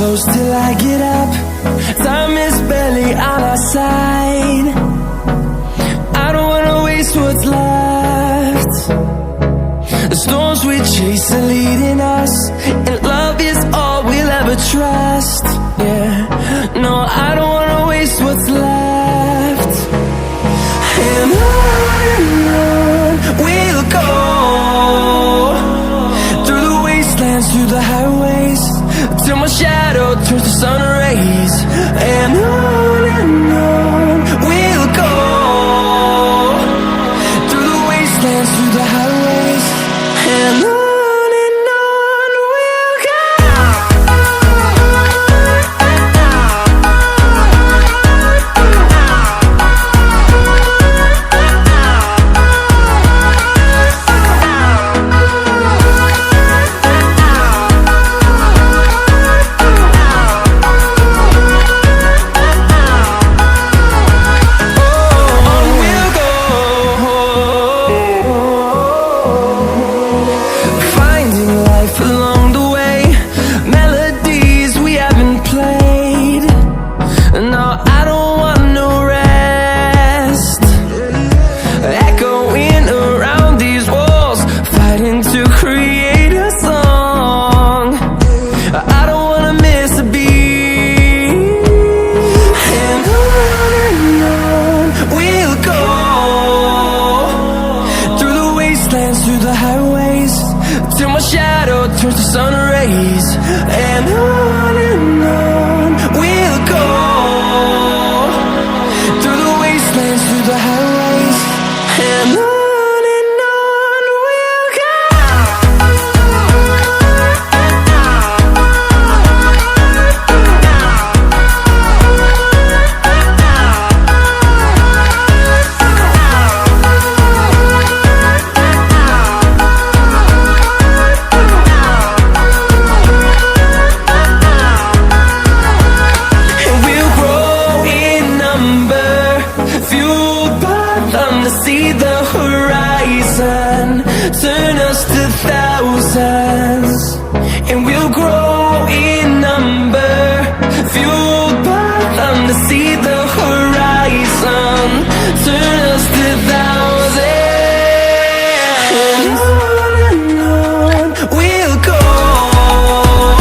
close till I get up. Time is barely on our side. I don't wanna waste what's left. The storms we chase are leading us, and love is all we'll ever trust. Yeah, no, I don't wanna waste what's left. And on we'll go, through the wastelands, through the highways, till my shadow turns to sun rays. And on we'll go, through the wastelands, through the highways, and on we'll go. To create a song, I don't wanna miss a beat. And on we'll go, through the wastelands, through the highways, till my shadow turns to sun rays. And on